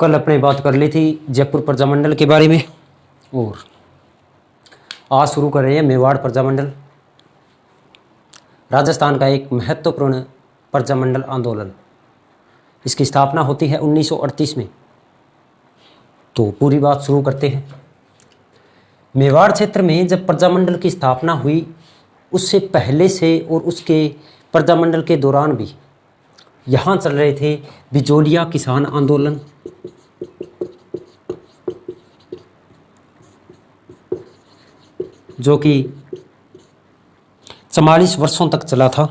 कल अपने बात कर ली थी जयपुर प्रजामंडल के बारे में और आज शुरू कर रहे हैं मेवाड़ प्रजामंडल। राजस्थान का एक महत्वपूर्ण प्रजामंडल आंदोलन। इसकी स्थापना होती है 1938 में। तो पूरी बात शुरू करते हैं। मेवाड़ क्षेत्र में जब प्रजामंडल की स्थापना हुई उससे पहले से और उसके प्रजामंडल के दौरान भी यहाँ चल रहे थे बिजोलिया किसान आंदोलन, जो कि 44 वर्षों तक चला था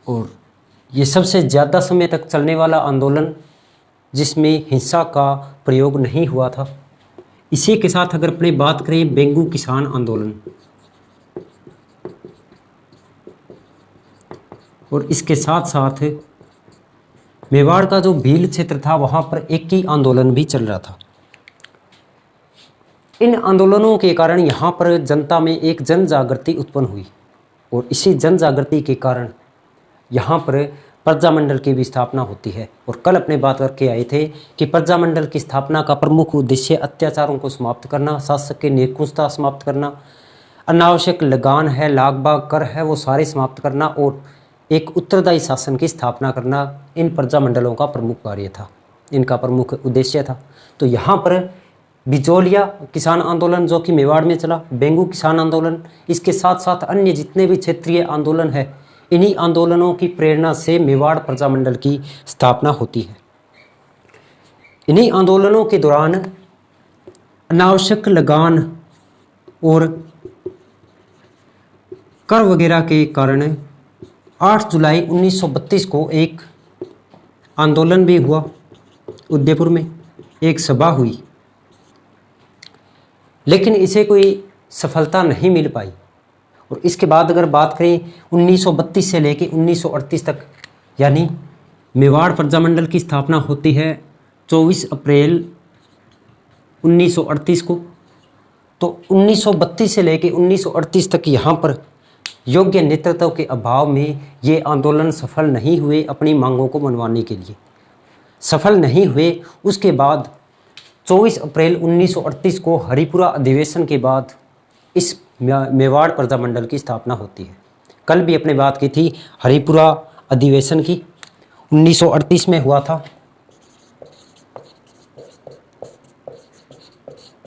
और ये सबसे ज़्यादा समय तक चलने वाला आंदोलन जिसमें हिंसा का प्रयोग नहीं हुआ था। इसी के साथ अगर अपनी बात करें बेंगू किसान आंदोलन, और इसके साथ साथ मेवाड़ का जो भील क्षेत्र था वहाँ पर एक ही आंदोलन भी चल रहा था। इन आंदोलनों के कारण यहाँ पर जनता में एक जन जागृति उत्पन्न हुई और इसी जन जागृति के कारण यहाँ पर प्रजामंडल की भी स्थापना होती है। और कल अपने बात करके आए थे कि प्रजामंडल की स्थापना का प्रमुख उद्देश्य अत्याचारों को समाप्त करना, शासक की निरंकुशता समाप्त करना, अनावश्यक लगान है, लागबाग कर है, वो सारे समाप्त करना और एक उत्तरदायी शासन की स्थापना करना इन प्रजामंडलों का प्रमुख कार्य था, इनका प्रमुख उद्देश्य था। तो यहाँ पर बिजोलिया किसान आंदोलन जो कि मेवाड़ में चला, बेंगू किसान आंदोलन, इसके साथ साथ अन्य जितने भी क्षेत्रीय आंदोलन है, इन्हीं आंदोलनों की प्रेरणा से मेवाड़ प्रजामंडल की स्थापना होती है। इन्हीं आंदोलनों के दौरान अनावश्यक लगान और कर वगैरह के कारण 8 जुलाई 1932 को एक आंदोलन भी हुआ। उदयपुर में एक सभा हुई, लेकिन इसे कोई सफलता नहीं मिल पाई। और इसके बाद अगर बात करें 1932 से लेकर 1938 तक, यानी मेवाड़ प्रजामंडल की स्थापना होती है 24 अप्रैल 1938 को। तो 1932 से लेकर 1938 तक यहाँ पर योग्य नेतृत्व के अभाव में ये आंदोलन सफल नहीं हुए, अपनी मांगों को मनवाने के लिए सफल नहीं हुए। उसके बाद 24 अप्रैल 1938 को हरिपुरा अधिवेशन के बाद इस मेवाड़ प्रजामंडल की स्थापना होती है। कल भी अपने बात की थी हरिपुरा अधिवेशन की, 1938 में हुआ था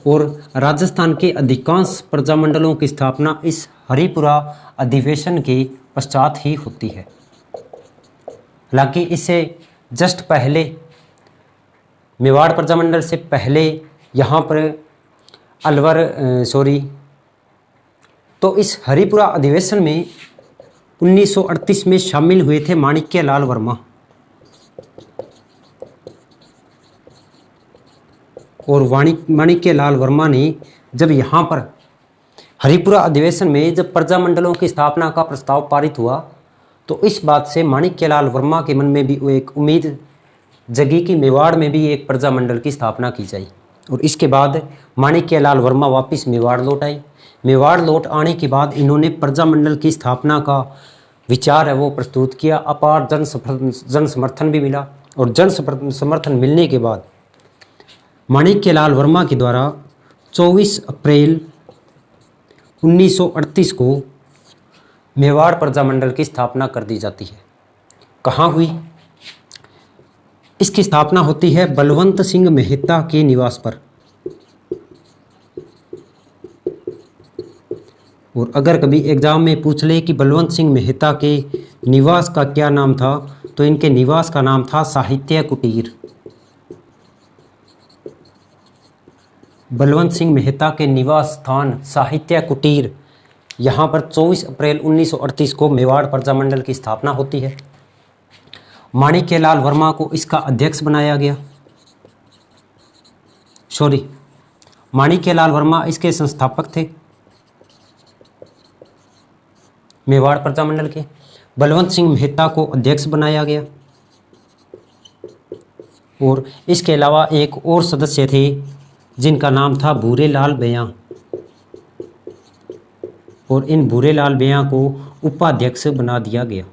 और राजस्थान के अधिकांश प्रजामंडलों की स्थापना इस हरिपुरा अधिवेशन के पश्चात ही होती है। हालांकि इससे जस्ट पहले, मेवाड़ प्रजामंडल से पहले यहाँ पर तो इस हरिपुरा अधिवेशन में 1938 में शामिल हुए थे माणिक्य लाल वर्मा। और माणिक्य लाल वर्मा ने जब यहाँ पर हरिपुरा अधिवेशन में जब प्रजामंडलों की स्थापना का प्रस्ताव पारित हुआ तो इस बात से माणिक्य लाल वर्मा के मन में भी वो एक उम्मीद जगी कि मेवाड़ में भी एक प्रजामंडल की स्थापना की जाए। और इसके बाद माणिक्य लाल वर्मा वापस मेवाड़ लौट आए। मेवाड़ लौट आने के बाद इन्होंने प्रजामंडल की स्थापना का विचार है वो प्रस्तुत किया। अपार जन समर्थन भी मिला और जन समर्थन मिलने के बाद माणिक्य लाल वर्मा के द्वारा 24 अप्रैल 1938 को मेवाड़ प्रजामंडल की स्थापना कर दी जाती है। कहाँ हुई? इसकी स्थापना होती है बलवंत सिंह मेहता के निवास पर। और अगर कभी एग्जाम में पूछ ले कि बलवंत सिंह मेहता के निवास का क्या नाम था, तो इनके निवास का नाम था साहित्य कुटीर। बलवंत सिंह मेहता के निवास स्थान साहित्य कुटीर, यहाँ पर 24 अप्रैल 1938 को मेवाड़ प्रजामंडल की स्थापना होती है। माणिक्य लाल वर्मा को इसका अध्यक्ष बनाया गया। माणिक्य लाल वर्मा इसके संस्थापक थे मेवाड़ प्रजामंडल के। बलवंत सिंह मेहता को अध्यक्ष बनाया गया और इसके अलावा एक और सदस्य थे जिनका नाम था भूरेलाल बेया। और इन भूरेलाल बेया को उपाध्यक्ष बना दिया गया।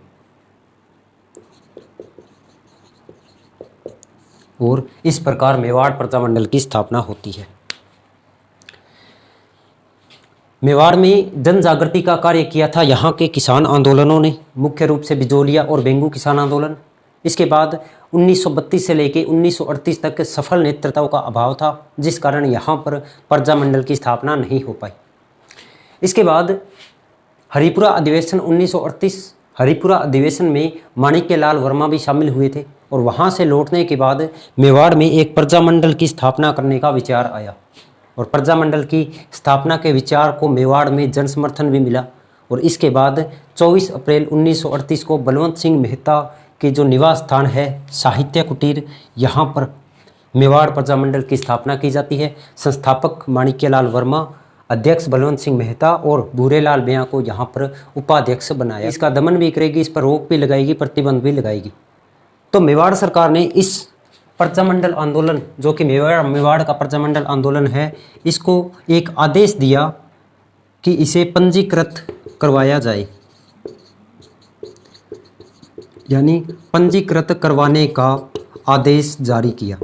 और इस प्रकार मेवाड़ प्रजामंडल की स्थापना होती है। मेवाड़ में जन जागृति का कार्य किया था यहाँ के किसान आंदोलनों ने, मुख्य रूप से बिजोलिया और बेंगू किसान आंदोलन। इसके बाद 1932 से लेकर 1938 तक सफल नेतृत्व का अभाव था, जिस कारण यहाँ पर प्रजामंडल की स्थापना नहीं हो पाई। इसके बाद हरिपुरा अधिवेशन 1938, हरिपुरा अधिवेशन में माणिक्यलाल वर्मा भी शामिल हुए थे और वहाँ से लौटने के बाद मेवाड़ में एक प्रजामंडल की स्थापना करने का विचार आया और प्रजामंडल की स्थापना के विचार को मेवाड़ में जन समर्थन भी मिला। और इसके बाद 24 अप्रैल 1938 को बलवंत सिंह मेहता के जो निवास स्थान है साहित्य कुटीर, यहाँ पर मेवाड़ प्रजामंडल की स्थापना की जाती है। संस्थापक माणिक्यलाल वर्मा, अध्यक्ष बलवंत सिंह मेहता और भूरेलाल बेया को यहाँ पर उपाध्यक्ष बनाया। इसका दमन भी करेगी, इस पर रोक भी लगाएगी, प्रतिबंध भी लगाएगी। तो मेवाड़ सरकार ने इस प्रजामंडल आंदोलन, जो कि मेवाड़ का प्रजामंडल आंदोलन है, इसको एक आदेश दिया कि इसे पंजीकृत करवाया जाए, यानी पंजीकृत करवाने का आदेश जारी किया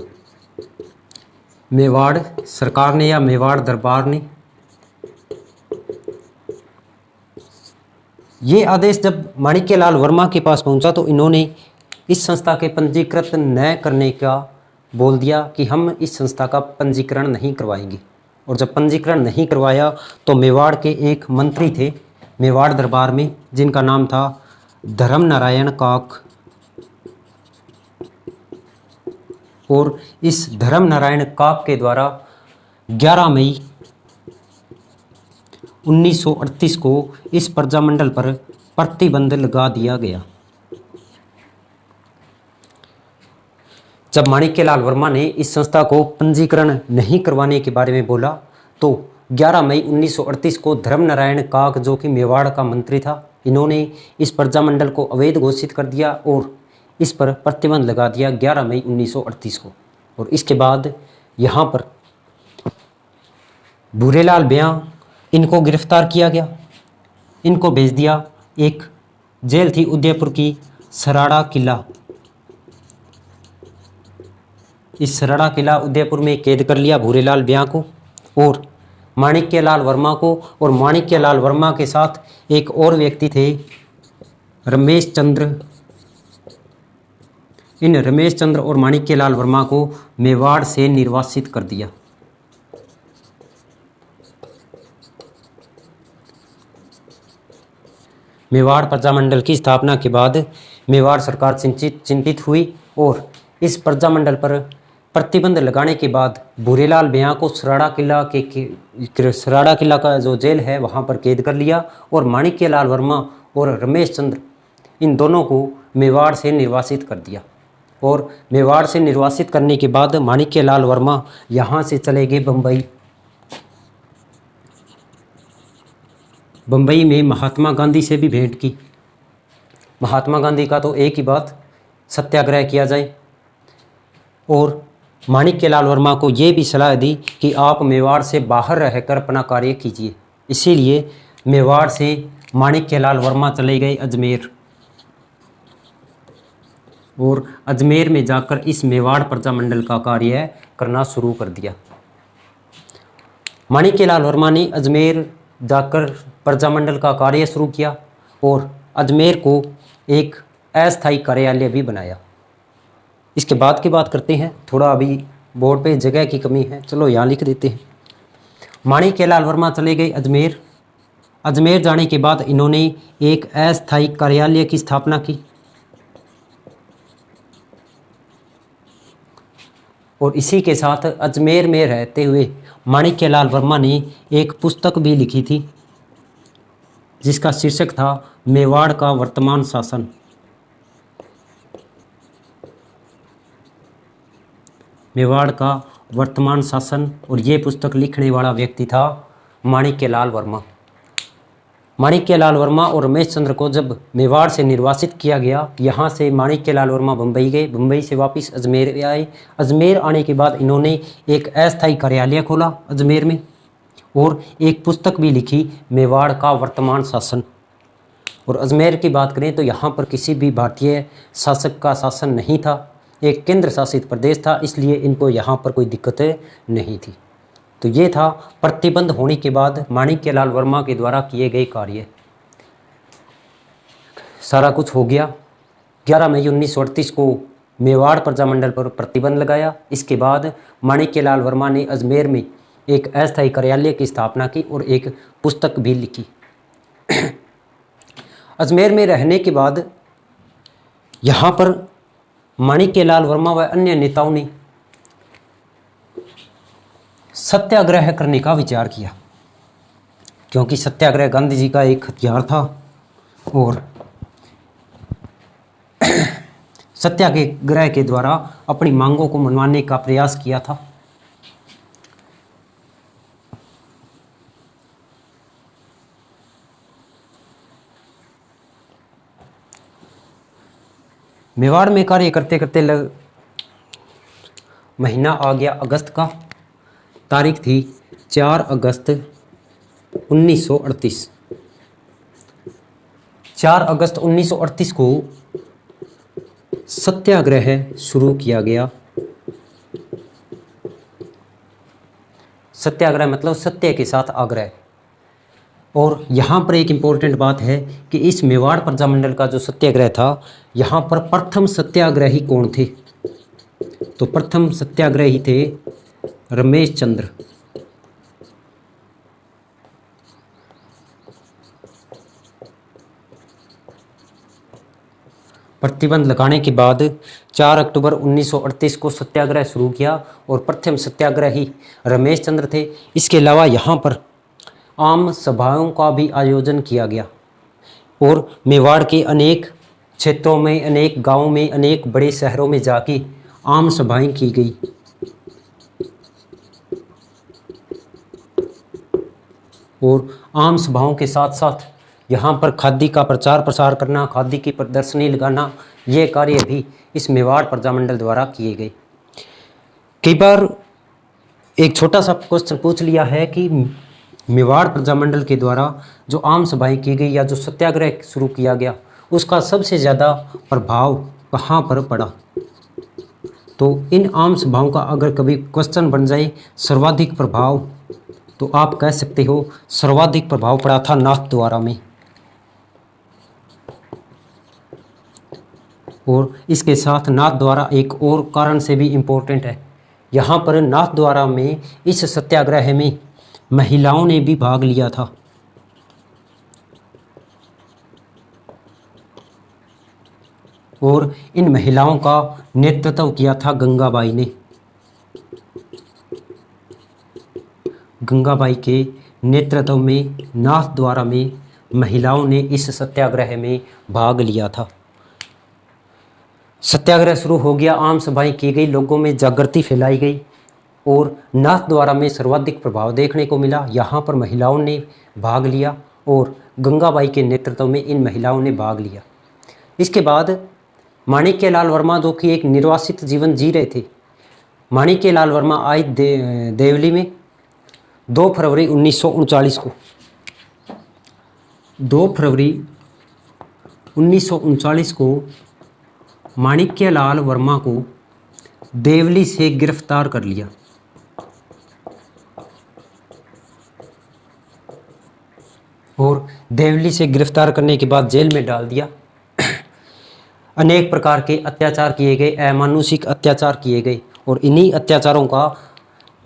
मेवाड़ सरकार ने या मेवाड़ दरबार ने। ये आदेश जब माणिक्यलाल वर्मा के पास पहुंचा तो इन्होंने इस संस्था के पंजीकृत न करने का बोल दिया कि हम इस संस्था का पंजीकरण नहीं करवाएंगे। और जब पंजीकरण नहीं करवाया तो मेवाड़ के एक मंत्री थे मेवाड़ दरबार में, जिनका नाम था धर्म नारायण काक, और इस धर्म नारायण काक के द्वारा 11 मई 1938 को इस प्रजामंडल पर प्रतिबंध लगा दिया गया। जब माणिक्यलाल वर्मा ने इस संस्था को पंजीकरण नहीं करवाने के बारे में बोला तो 11 मई 1938 को धर्म नारायण काक, जो कि मेवाड़ का मंत्री था, इन्होंने इस प्रजामंडल को अवैध घोषित कर दिया और इस पर प्रतिबंध लगा दिया 11 मई 1938 को। और इसके बाद यहाँ पर भूरेलाल बेया, इनको गिरफ्तार किया गया, इनको भेज दिया। एक जेल थी उदयपुर की सराड़ा किला, इस सराड़ा किला उदयपुर में कैद कर लिया भूरेलाल बेया को और माणिक्यलाल वर्मा को। और माणिक्यलाल वर्मा के साथ एक और व्यक्ति थे रमेश चंद्र। इन रमेश चंद्र और माणिक्यलाल वर्मा को मेवाड़ से निर्वासित कर दिया। मेवाड़ प्रजामंडल की स्थापना के बाद मेवाड़ सरकार चिंतित हुई और इस प्रजामंडल पर प्रतिबंध लगाने के बाद भूरेलाल बेया को सराड़ा किला का जो जेल है वहाँ पर कैद कर लिया और माणिक्यलाल वर्मा और रमेश चंद्र, इन दोनों को मेवाड़ से निर्वासित कर दिया। और मेवाड़ से निर्वासित करने के बाद माणिक्यलाल वर्मा यहाँ से चले गए बम्बई। बम्बई में महात्मा गांधी से भी भेंट की। महात्मा गांधी का तो एक ही बात, सत्याग्रह किया जाए। और माणिक्यलाल वर्मा को ये भी सलाह दी कि आप मेवाड़ से बाहर रहकर अपना कार्य कीजिए। इसीलिए मेवाड़ से माणिक्यलाल वर्मा चले गए अजमेर और अजमेर में जाकर इस मेवाड़ प्रजामंडल का कार्य करना शुरू कर दिया। माणिक्यलाल वर्मा ने अजमेर जाकर प्रजामंडल का कार्य शुरू किया और अजमेर को एक अस्थायी कार्यालय भी बनाया। इसके बाद की बात करते हैं, थोड़ा अभी बोर्ड पे जगह की कमी है, चलो यहाँ लिख देते हैं। माणिक्यलाल वर्मा चले गए अजमेर। अजमेर जाने के बाद इन्होंने एक अस्थायी कार्यालय की स्थापना की और इसी के साथ अजमेर में रहते हुए माणिक्यलाल वर्मा ने एक पुस्तक भी लिखी थी जिसका शीर्षक था मेवाड़ का वर्तमान शासन। मेवाड़ का वर्तमान शासन, और ये पुस्तक लिखने वाला व्यक्ति था माणिक्यलाल वर्मा। माणिक्यलाल वर्मा और रमेश चंद्र को जब मेवाड़ से निर्वासित किया गया, यहाँ से माणिक्यलाल वर्मा बम्बई गए, बम्बई से वापस अजमेर आए। अजमेर आने के बाद इन्होंने एक अस्थायी कार्यालय खोला अजमेर में और एक पुस्तक भी लिखी, मेवाड़ का वर्तमान शासन। और अजमेर की बात करें तो यहाँ पर किसी भी भारतीय शासक का शासन नहीं था, एक केंद्र शासित प्रदेश था, इसलिए इनको यहाँ पर कोई दिक्कत नहीं थी। तो ये था प्रतिबंध होने के बाद माणिक्यलाल वर्मा के द्वारा किए गए कार्य। सारा कुछ हो गया। 11 मई 1938 को मेवाड़ प्रजामंडल पर प्रतिबंध लगाया। इसके बाद माणिक्यलाल वर्मा ने अजमेर में एक अस्थायी कार्यालय की स्थापना की और एक पुस्तक भी लिखी। अजमेर में रहने के बाद यहाँ पर माणिक्यलाल वर्मा व अन्य नेताओं ने सत्याग्रह करने का विचार किया, क्योंकि सत्याग्रह गांधी जी का एक हथियार था और सत्याग्रह के द्वारा अपनी मांगों को मनवाने का प्रयास किया था। मेवाड़ में कार्य करते करते महीना आ गया अगस्त का। तारीख थी 4 अगस्त 1938। 4 अगस्त 1938 को सत्याग्रह शुरू किया गया। सत्याग्रह मतलब सत्य के साथ आग्रह। और यहाँ पर एक इम्पोर्टेंट बात है कि इस मेवाड़ प्रजामंडल का जो सत्याग्रह था, यहाँ पर प्रथम सत्याग्रही कौन थे? तो प्रथम सत्याग्रही थे रमेश चंद्र। प्रतिबंध लगाने के बाद 4 अक्टूबर 1938 को सत्याग्रह शुरू किया और प्रथम सत्याग्रही रमेश चंद्र थे। इसके अलावा यहाँ पर आम सभाओं का भी आयोजन किया गया और मेवाड़ के अनेक क्षेत्रों में, अनेक गांवों में, अनेक बड़े शहरों में जाके आम सभाएं की गई। और आम सभाओं के साथ साथ यहाँ पर खादी का प्रचार प्रसार करना, खादी की प्रदर्शनी लगाना, ये कार्य भी इस मेवाड़ प्रजामंडल द्वारा किए गए। कई बार एक छोटा सा क्वेश्चन पूछ लिया है कि मेवाड़ प्रजामंडल के द्वारा जो आम सभाएं की गई या जो सत्याग्रह शुरू किया गया, उसका सबसे ज़्यादा प्रभाव कहाँ पर पड़ा? तो इन आम सभाओं का अगर कभी क्वेश्चन बन जाए सर्वाधिक प्रभाव, तो आप कह सकते हो सर्वाधिक प्रभाव पड़ा था नाथद्वारा में। और इसके साथ नाथद्वारा एक और कारण से भी इम्पोर्टेंट है। यहाँ पर नाथद्वारा में इस सत्याग्रह में महिलाओं ने भी भाग लिया था। और इन महिलाओं का नेतृत्व किया था गंगाबाई ने। गंगाबाई के नेतृत्व में नाथद्वारा में महिलाओं ने इस सत्याग्रह में भाग लिया था। सत्याग्रह शुरू हो गया, आम सभाएं की गई, लोगों में जागृति फैलाई गई और नाथद्वारा में सर्वाधिक प्रभाव देखने को मिला। यहाँ पर महिलाओं ने भाग लिया और गंगाबाई के नेतृत्व में इन महिलाओं ने भाग लिया। इसके बाद माणिक्यलाल वर्मा, जो कि एक निर्वासित जीवन जी रहे थे, माणिक्यलाल वर्मा आए देवली में 2 फरवरी 1939 को। 2 फरवरी 1939 को माणिक्यलाल वर्मा को देवली से गिरफ्तार कर लिया। और देवली से गिरफ्तार करने के बाद जेल में डाल दिया। अनेक प्रकार के अत्याचार किए गए, अमानुषिक अत्याचार किए गए और इन्हीं अत्याचारों का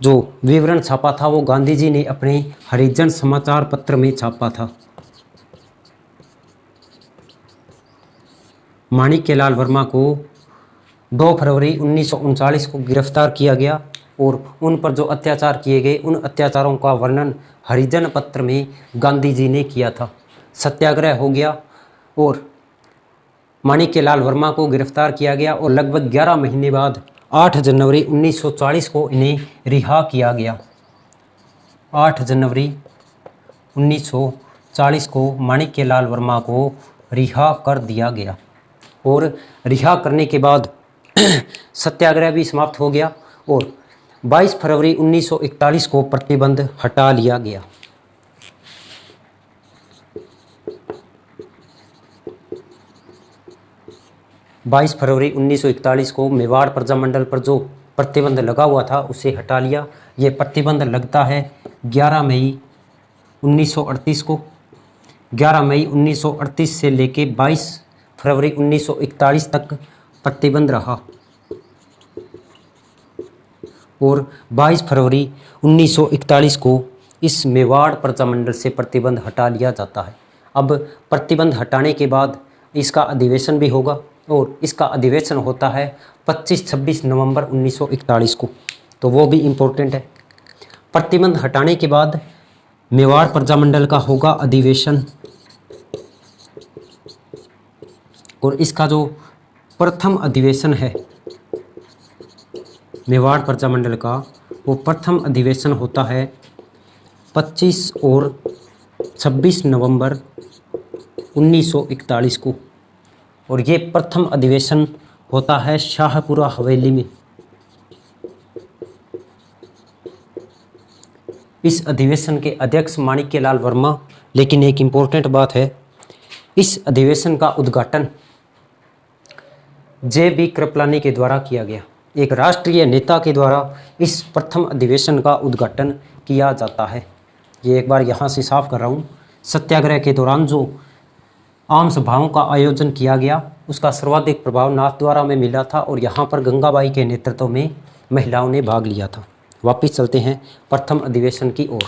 जो विवरण छापा था वो गांधी जी ने अपने हरिजन समाचार पत्र में छापा था। माणिक्यलाल वर्मा को 2 फरवरी 1939 को गिरफ्तार किया गया और उन पर जो अत्याचार किए गए उन अत्याचारों का वर्णन हरिजन पत्र में गांधी जी ने किया था। सत्याग्रह हो गया और माणिक्यलाल वर्मा को गिरफ्तार किया गया और लगभग 11 महीने बाद 8 जनवरी 1940 को इन्हें रिहा किया गया। 8 जनवरी 1940 को माणिक्यलाल वर्मा को रिहा कर दिया गया और रिहा करने के बाद सत्याग्रह भी समाप्त हो गया और 22 फरवरी 1941 को प्रतिबंध हटा लिया गया। 22 फरवरी 1941 को मेवाड़ प्रजामंडल पर जो प्रतिबंध लगा हुआ था उसे हटा लिया। ये प्रतिबंध लगता है 11 मई 1938 को। 11 मई 1938 से लेके 22 फरवरी 1941 तक प्रतिबंध रहा और 22 फरवरी 1941 को इस मेवाड़ प्रजामंडल से प्रतिबंध हटा लिया जाता है। अब प्रतिबंध हटाने के बाद इसका अधिवेशन भी होगा और इसका अधिवेशन होता है 25-26 नवंबर 1941 को, तो वो भी इम्पोर्टेंट है। प्रतिबंध हटाने के बाद मेवाड़ प्रजामंडल का होगा अधिवेशन और इसका जो प्रथम अधिवेशन है मेवाड़ प्रजामंडल का, वो प्रथम अधिवेशन होता है 25 और 26 नवंबर 1941 को और ये प्रथम अधिवेशन होता है शाहपुरा हवेली में। इस अधिवेशन के अध्यक्ष माणिक्यलाल वर्मा। लेकिन एक इम्पोर्टेंट बात है, इस अधिवेशन का उद्घाटन जे.बी. कृपलानी के द्वारा किया गया। एक राष्ट्रीय नेता के द्वारा इस प्रथम अधिवेशन का उद्घाटन किया जाता है। ये एक बार यहाँ से साफ कर रहा हूँ। सत्याग्रह के दौरान जो आम सभाओं का आयोजन किया गया उसका सर्वाधिक प्रभाव नाथद्वारा में मिला था और यहाँ पर गंगाबाई के नेतृत्व में महिलाओं ने भाग लिया था। वापिस चलते हैं प्रथम अधिवेशन की ओर।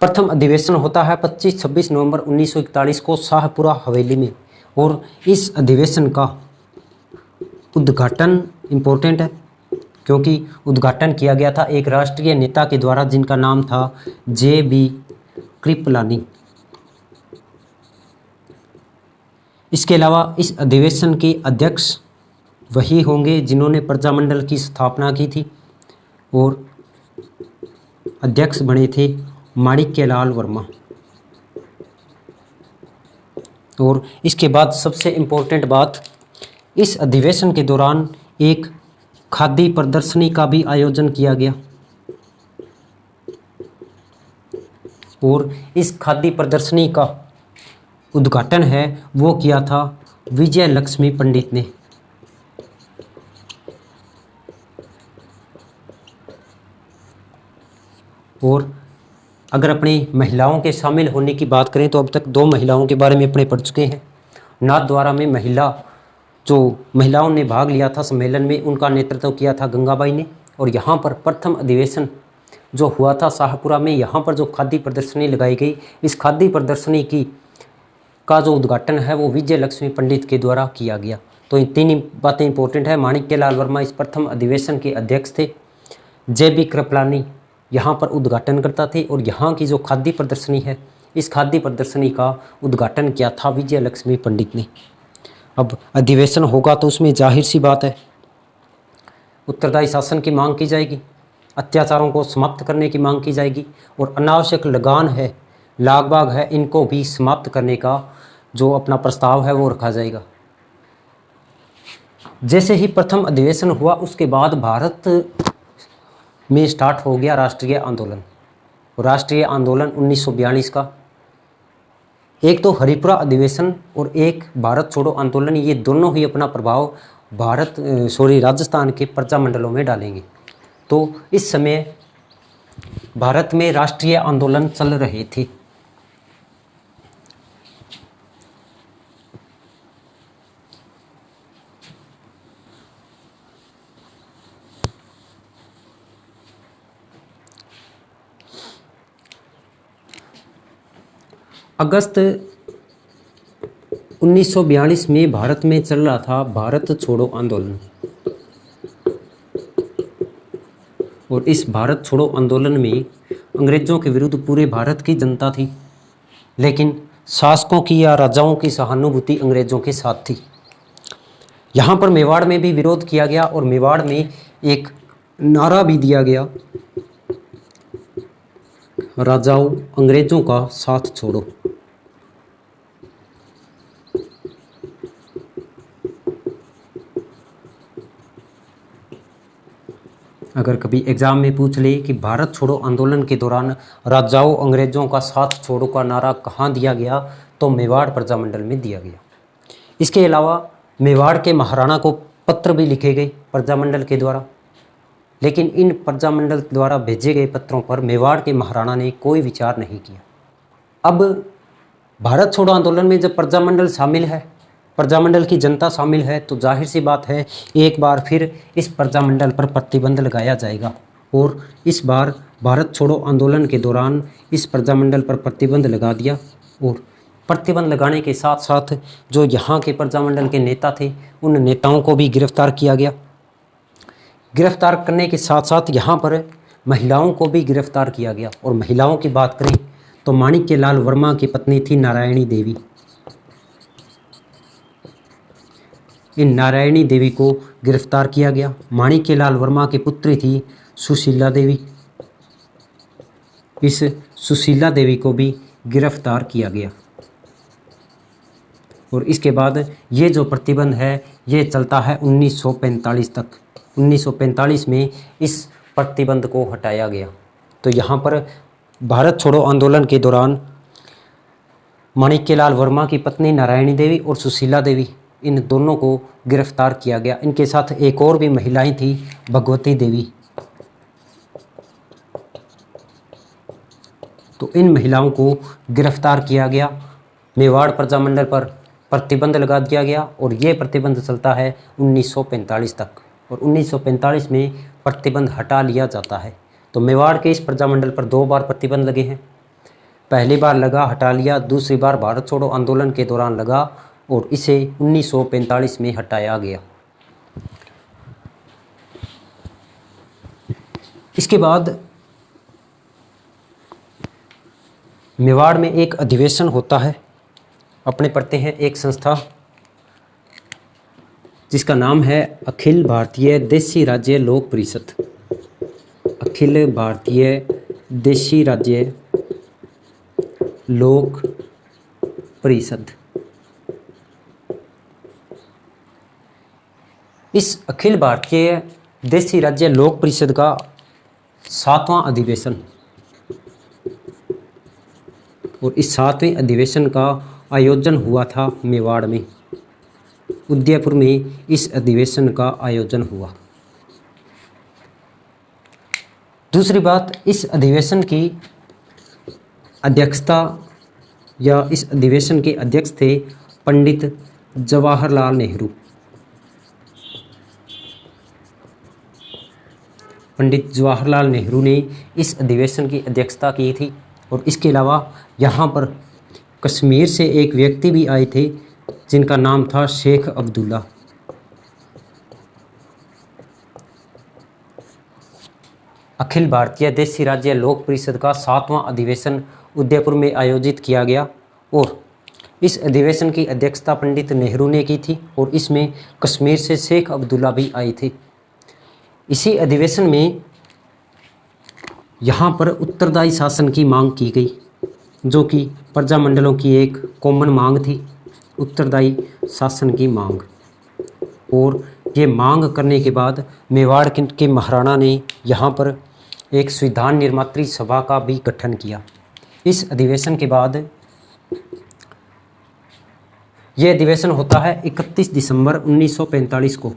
प्रथम अधिवेशन होता है 25-26 नवंबर 1941 को शाहपुरा हवेली में और इस अधिवेशन का उद्घाटन इम्पोर्टेंट है क्योंकि उद्घाटन किया गया था एक राष्ट्रीय नेता के द्वारा जिनका नाम था जे.बी. कृपलानी। इसके अलावा इस अधिवेशन के अध्यक्ष वही होंगे जिन्होंने प्रजामंडल की स्थापना की थी और अध्यक्ष बने थे माणिक्यलाल वर्मा। और इसके बाद सबसे इम्पोर्टेंट बात, इस अधिवेशन के दौरान एक खादी प्रदर्शनी का भी आयोजन किया गया और इस खादी प्रदर्शनी का उद्घाटन है वो किया था विजय लक्ष्मी पंडित ने। और अगर अपनी महिलाओं के शामिल होने की बात करें तो अब तक 2 महिलाओं के बारे में अपने पढ़ चुके हैं। नाथद्वारा में महिलाओं ने भाग लिया था सम्मेलन में, उनका नेतृत्व किया था गंगाबाई ने। और यहाँ पर प्रथम अधिवेशन जो हुआ था शाहपुरा में, यहाँ पर जो खादी प्रदर्शनी लगाई गई, इस खादी प्रदर्शनी का जो उद्घाटन है वो विजय लक्ष्मी पंडित के द्वारा किया गया। तो इन 3 बातें इंपॉर्टेंट है। माणिक्यलाल वर्मा इस प्रथम अधिवेशन के अध्यक्ष थे। जे.बी. कृपलानी यहाँ पर उद्घाटन करता थे और यहाँ की जो खादी प्रदर्शनी है, इस खादी प्रदर्शनी का उद्घाटन किया था विजय लक्ष्मी पंडित ने। अब अधिवेशन होगा तो उसमें जाहिर सी बात है उत्तरदायी शासन की मांग की जाएगी, अत्याचारों को समाप्त करने की मांग की जाएगी और अनावश्यक लगान है, लागबाग है, इनको भी समाप्त करने का जो अपना प्रस्ताव है वो रखा जाएगा। जैसे ही प्रथम अधिवेशन हुआ उसके बाद भारत में स्टार्ट हो गया राष्ट्रीय आंदोलन। राष्ट्रीय आंदोलन 1942 का, एक तो हरिपुरा अधिवेशन और एक भारत छोड़ो आंदोलन, ये दोनों ही अपना प्रभाव राजस्थान के प्रजामंडलों में डालेंगे। तो इस समय भारत में राष्ट्रीय आंदोलन चल रहे थे। अगस्त 1942 में भारत में चल रहा था भारत छोड़ो आंदोलन और इस भारत छोड़ो आंदोलन में अंग्रेज़ों के विरुद्ध पूरे भारत की जनता थी, लेकिन शासकों की या राजाओं की सहानुभूति अंग्रेज़ों के साथ थी। यहाँ पर मेवाड़ में भी विरोध किया गया और मेवाड़ में एक नारा भी दिया गया, राजाओं अंग्रेज़ों का साथ छोड़ो। अगर कभी एग्जाम में पूछ ले कि भारत छोड़ो आंदोलन के दौरान राजाओं अंग्रेज़ों का साथ छोड़ो का नारा कहाँ दिया गया, तो मेवाड़ प्रजामंडल में दिया गया। इसके अलावा मेवाड़ के महाराणा को पत्र भी लिखे गए प्रजामंडल के द्वारा, लेकिन इन प्रजामंडल द्वारा भेजे गए पत्रों पर मेवाड़ के महाराणा ने कोई विचार नहीं किया। अब भारत छोड़ो आंदोलन में जब प्रजामंडल शामिल है, प्रजामंडल की जनता शामिल है, तो जाहिर सी बात है एक बार फिर इस प्रजामंडल पर प्रतिबंध लगाया जाएगा। और इस बार भारत छोड़ो आंदोलन के दौरान इस प्रजामंडल पर प्रतिबंध लगा दिया। और प्रतिबंध लगाने के साथ साथ जो यहाँ के प्रजामंडल के नेता थे उन नेताओं को भी गिरफ्तार किया गया। गिरफ्तार करने के साथ साथ यहाँ पर महिलाओं को भी गिरफ्तार किया गया। और महिलाओं की बात करें तो माणिक्यलाल वर्मा की पत्नी थी नारायणी देवी। इन नारायणी देवी को गिरफ्तार किया गया। माणिक्यलाल वर्मा की पुत्री थी सुशीला देवी। इस सुशीला देवी को भी गिरफ्तार किया गया। और इसके बाद ये जो प्रतिबंध है ये चलता है 1945 तक। 1945 में इस प्रतिबंध को हटाया गया। तो यहाँ पर भारत छोड़ो आंदोलन के दौरान माणिक्यलाल वर्मा की पत्नी नारायणी देवी और सुशीला देवी, इन दोनों को गिरफ्तार किया गया। इनके साथ एक और भी महिलाएं थी, भगवती देवी। तो इन महिलाओं को गिरफ्तार किया गया। मेवाड़ प्रजामंडल पर प्रतिबंध लगा दिया गया और ये प्रतिबंध चलता है 1945 तक। और 1945 में प्रतिबंध हटा लिया जाता है। तो मेवाड़ के इस प्रजामंडल पर 2 बार प्रतिबंध लगे हैं। पहली बार लगा, हटा लिया। दूसरी बार भारत छोड़ो आंदोलन के दौरान लगा और इसे 1945 में हटाया गया। इसके बाद मेवाड़ में एक अधिवेशन होता है। अपने पढ़ते हैं एक संस्था जिसका नाम है अखिल भारतीय देशी राज्य लोक परिषद। अखिल भारतीय देशी राज्य लोक परिषद। इस अखिल भारतीय देशी राज्य लोक परिषद का 7वां अधिवेशन, और इस 7वें अधिवेशन का आयोजन हुआ था मेवाड़ में, उदयपुर में इस अधिवेशन का आयोजन हुआ। दूसरी बात, इस अधिवेशन की अध्यक्षता या इस अधिवेशन के अध्यक्ष थे पंडित जवाहरलाल नेहरू। पंडित जवाहरलाल नेहरू ने इस अधिवेशन की अध्यक्षता की थी। और इसके अलावा यहाँ पर कश्मीर से एक व्यक्ति भी आए थे जिनका नाम था शेख अब्दुल्ला। अखिल भारतीय देशी राज्य लोक परिषद का 7वां अधिवेशन उदयपुर में आयोजित किया गया और इस अधिवेशन की अध्यक्षता पंडित नेहरू ने की थी और इसमें कश्मीर से शेख अब्दुल्ला भी आए थे। इसी अधिवेशन में यहाँ पर उत्तरदायी शासन की मांग की गई, जो कि प्रजामंडलों की एक कॉमन मांग थी, उत्तरदायी शासन की मांग। और ये मांग करने के बाद मेवाड़ के महाराणा ने यहाँ पर एक संविधान निर्मात्री सभा का भी गठन किया। इस अधिवेशन के बाद यह अधिवेशन होता है 31 दिसंबर 1945 को।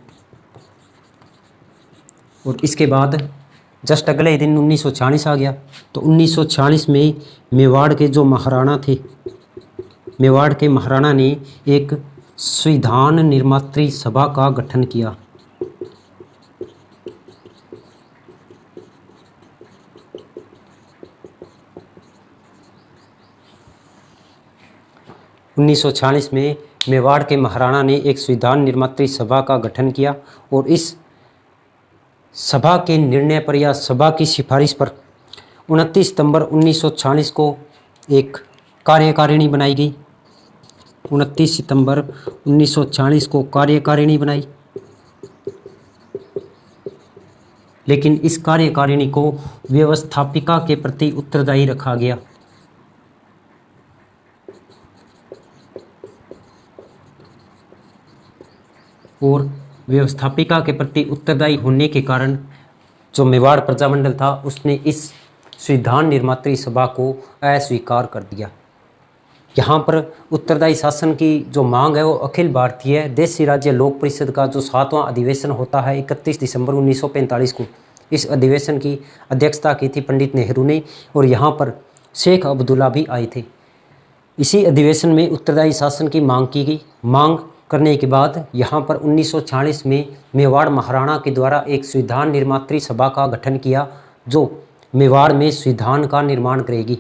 और इसके बाद जस्ट अगले दिन 1946 आ गया। तो 1946 में मेवाड़ के जो महाराणा थे, मेवाड़ के महाराणा ने एक संविधान निर्मात्री सभा का गठन किया। में मेवाड़ के महाराणा ने एक संविधान निर्मात्री सभा का गठन किया और इस सभा के निर्णय पर या सभा की सिफारिश पर 29 सितंबर 1946 को एक कार्यकारिणी बनाई गई। 29 सितंबर 1946 को कार्यकारिणी बनाई, लेकिन इस कार्यकारिणी को व्यवस्थापिका के प्रति उत्तरदायी रखा गया। और व्यवस्थापिका के प्रति उत्तरदायी होने के कारण जो मेवाड़ प्रजामंडल था उसने इस संविधान निर्मात्री सभा को अस्वीकार कर दिया। यहाँ पर उत्तरदायी शासन की जो मांग है वो अखिल भारतीय देशी राज्य लोक परिषद का जो 7वां अधिवेशन होता है 31 दिसंबर 1945 को, इस अधिवेशन की अध्यक्षता की थी पंडित नेहरू ने, और यहाँ पर शेख अब्दुल्ला भी आए थे। इसी अधिवेशन में उत्तरदायी शासन की मांग की गई। मांग करने के बाद यहाँ पर 1946 में मेवाड़ महाराणा के द्वारा एक संविधान निर्मात्री सभा का गठन किया जो मेवाड़ में संविधान का निर्माण करेगी।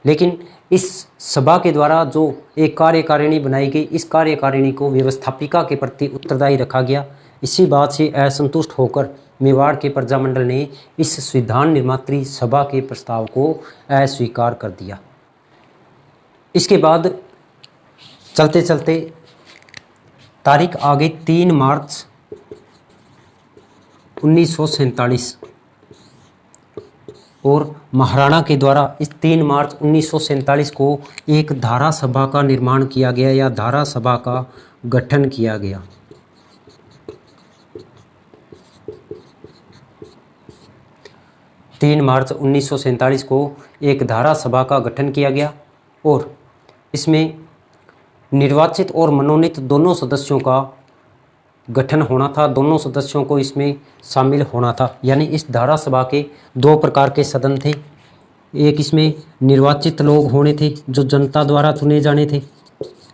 लेकिन इस सभा के द्वारा जो एक कार्यकारिणी बनाई गई, इस कार्यकारिणी को व्यवस्थापिका के प्रति उत्तरदायी रखा गया। इसी बात से असंतुष्ट होकर मेवाड़ के प्रजामंडल ने इस संविधान निर्मात्री सभा के प्रस्ताव को अस्वीकार कर दिया। इसके बाद चलते चलते तारीख आ गई 3 मार्च 1947 और महाराणा के द्वारा इस 3 मार्च 1947 को एक धारा सभा का निर्माण किया गया या धारा सभा का गठन किया गया। तीन मार्च 1947 को एक धारा सभा का गठन किया गया और इसमें निर्वाचित और मनोनीत दोनों सदस्यों का गठन होना था, दोनों सदस्यों को इसमें शामिल होना था। यानी इस धारा सभा के 2 प्रकार के सदन थे। एक इसमें निर्वाचित लोग होने थे जो जनता द्वारा चुने जाने थे,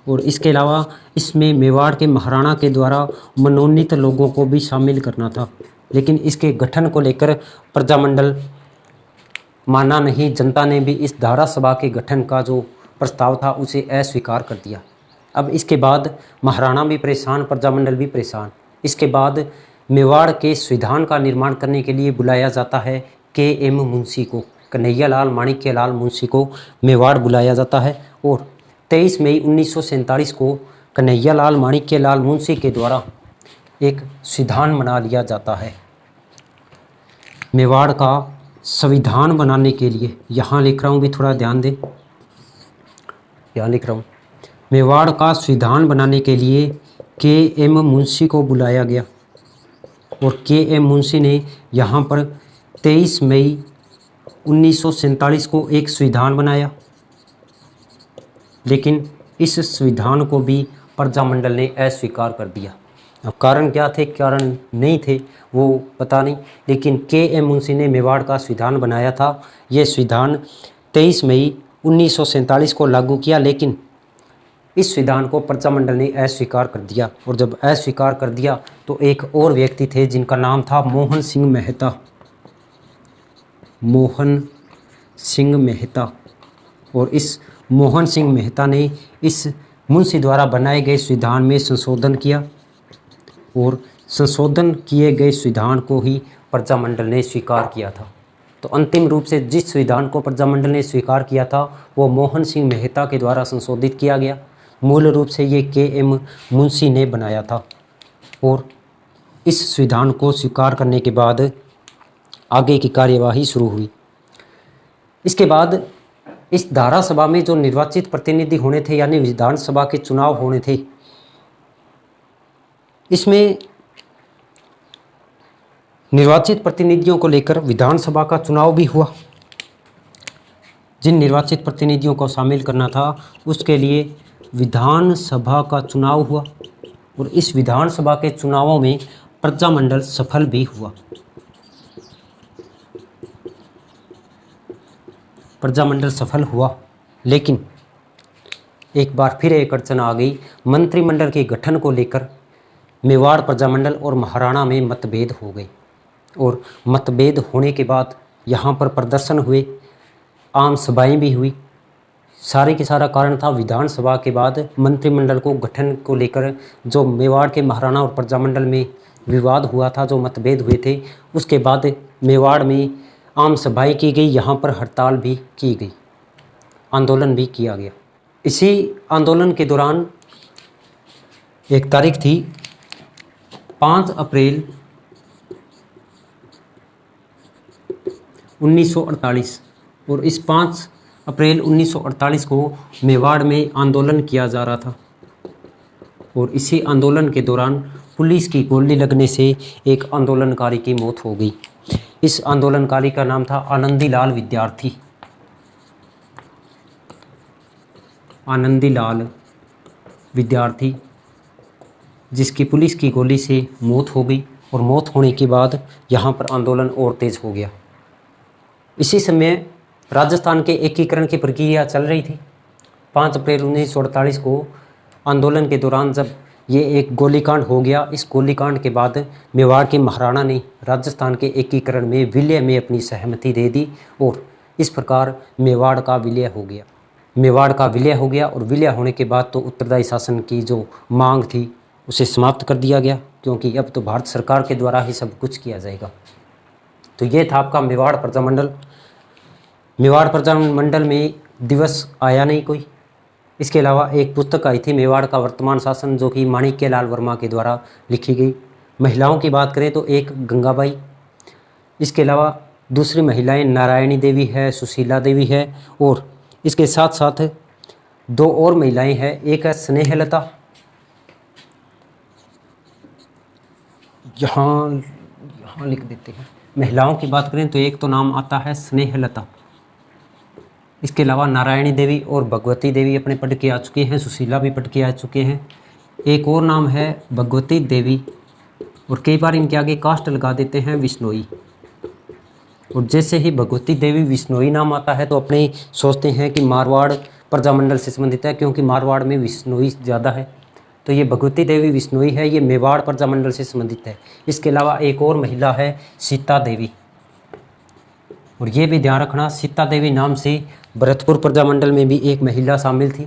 और इसके अलावा इसमें मेवाड़ के महाराणा के द्वारा मनोनीत लोगों को भी शामिल करना था। लेकिन इसके गठन को लेकर प्रजामंडल माना नहीं, जनता ने भी इस धारा सभा के गठन का जो प्रस्ताव था उसे अस्वीकार कर दिया। अब इसके बाद महाराणा भी परेशान, प्रजामंडल भी परेशान। इसके बाद मेवाड़ के संविधान का निर्माण करने के लिए बुलाया जाता है KM मुंशी को, कन्हैयालाल माणिक्यलाल मुंशी को मेवाड़ बुलाया जाता है और 23 मई 1947 को कन्हैयालाल माणिक्यलाल मुंशी के द्वारा एक संविधान बना लिया जाता है। मेवाड़ का संविधान बनाने के लिए, यहाँ लिख रहा हूँ भी थोड़ा ध्यान दें, यहाँ लिख रहा हूँ, मेवाड़ का संविधान बनाने के लिए KM मुंशी को बुलाया गया और KM मुंशी ने यहाँ पर 23 मई 1947 को एक संविधान बनाया। लेकिन इस संविधान को भी प्रजामंडल ने अस्वीकार कर दिया। अब कारण क्या थे, कारण नहीं थे वो पता नहीं, लेकिन KM मुंशी ने मेवाड़ का संविधान बनाया था। ये संविधान 23 मई 1947 को लागू किया, लेकिन इस संविधान को प्रजामंडल ने अस्वीकार कर दिया। और जब अस्वीकार कर दिया तो एक और व्यक्ति थे जिनका नाम था मोहन सिंह मेहता। मोहन सिंह मेहता, और इस मोहन सिंह मेहता ने इस मुंशी द्वारा बनाए गए संविधान में संशोधन किया और संशोधन किए गए संविधान को ही प्रजामंडल ने स्वीकार किया था। तो अंतिम रूप से जिस संविधान को प्रजामंडल ने स्वीकार किया था वो मोहन सिंह मेहता के द्वारा संशोधित किया गया। मूल रूप से ये KM मुंशी ने बनाया था और इस संविधान को स्वीकार करने के बाद आगे की कार्यवाही शुरू हुई। इसके बाद इस धारा सभा में जो निर्वाचित प्रतिनिधि होने थे यानी विधानसभा के चुनाव होने थे, इसमें निर्वाचित प्रतिनिधियों को लेकर विधानसभा का चुनाव भी हुआ। जिन निर्वाचित प्रतिनिधियों को शामिल करना था उसके लिए विधानसभा का चुनाव हुआ और इस विधानसभा के चुनावों में प्रजामंडल सफल भी हुआ। प्रजामंडल सफल हुआ, लेकिन एक बार फिर एक अड़चन आ गई। मंत्रिमंडल के गठन को लेकर मेवाड़ प्रजामंडल और महाराणा में मतभेद हो गए और मतभेद होने के बाद यहाँ पर प्रदर्शन हुए, आम सभाएं भी हुई। सारे के सारा कारण था विधानसभा के बाद मंत्रिमंडल को गठन को लेकर जो मेवाड़ के महाराणा और प्रजामंडल में विवाद हुआ था, जो मतभेद हुए थे, उसके बाद मेवाड़ में आम सभाएं की गई, यहाँ पर हड़ताल भी की गई, आंदोलन भी किया गया। इसी आंदोलन के दौरान एक तारीख थी 5 अप्रैल 1948 और इस 5 अप्रैल 1948 को मेवाड़ में आंदोलन किया जा रहा था और इसी आंदोलन के दौरान पुलिस की गोली लगने से एक आंदोलनकारी की मौत हो गई। इस आंदोलनकारी का नाम था आनंदीलाल विद्यार्थी। आनंदीलाल विद्यार्थी, जिसकी पुलिस की गोली से मौत हो गई। और मौत होने के बाद यहाँ पर आंदोलन और तेज हो गया। इसी समय राजस्थान के एकीकरण की प्रक्रिया चल रही थी। 5 अप्रैल 1948 को आंदोलन के दौरान जब ये एक गोलीकांड हो गया, इस गोलीकांड के बाद मेवाड़ के महाराणा ने राजस्थान के एकीकरण में विलय में अपनी सहमति दे दी और इस प्रकार मेवाड़ का विलय हो गया। मेवाड़ का विलय हो गया और विलय होने के बाद तो उत्तरदायी शासन की जो मांग थी उसे समाप्त कर दिया गया, क्योंकि अब तो भारत सरकार के द्वारा ही सब कुछ किया जाएगा। तो ये था आपका मेवाड़ प्रजामंडल। मेवाड़ प्रजामंडल में दिवस आया नहीं कोई। इसके अलावा एक पुस्तक आई थी मेवाड़ का वर्तमान शासन, जो कि माणिक्यलाल वर्मा के द्वारा लिखी गई। महिलाओं की बात करें तो एक गंगाबाई, इसके अलावा दूसरी महिलाएं नारायणी देवी है, सुशीला देवी है, और इसके साथ साथ 2 और महिलाएं हैं। एक है स्नेहलता, यहाँ लिख देते हैं। महिलाओं की बात करें तो एक तो नाम आता है स्नेहलता, इसके अलावा नारायणी देवी और भगवती देवी अपने पढ़ के आ चुके हैं, सुशीला भी पढ़ के आ चुके हैं। एक और नाम है भगवती देवी, और कई बार इनके आगे कास्ट लगा देते हैं विश्नोई। और जैसे ही भगवती देवी विश्नोई नाम आता है तो अपने सोचते हैं कि मारवाड़ प्रजामंडल से संबंधित है, क्योंकि मारवाड़ में विश्नोई ज़्यादा है। तो ये भगवती देवी विश्नोई है, ये मेवाड़ प्रजामंडल से संबंधित है। इसके अलावा एक और महिला है सीता देवी, और ये भी ध्यान रखना सीता देवी नाम से भरतपुर प्रजामंडल में भी एक महिला शामिल थी।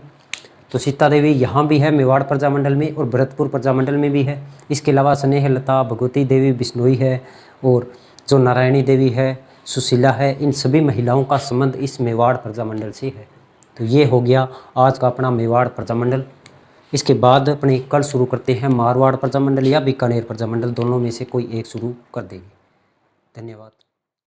तो सीता देवी यहाँ भी है मेवाड़ प्रजामंडल में और भरतपुर प्रजामंडल में भी है। इसके अलावा स्नेहलता, भगवती देवी बिश्नोई है, और जो नारायणी देवी है, सुशीला है, इन सभी महिलाओं का संबंध इस मेवाड़ प्रजामंडल से है। तो ये हो गया आज का अपना मेवाड़ प्रजामंडल। इसके बाद अपने कल शुरू करते हैं मारवाड़ प्रजामंडल या बीकानेर प्रजामंडल, दोनों में से कोई एक शुरू कर देंगे। धन्यवाद।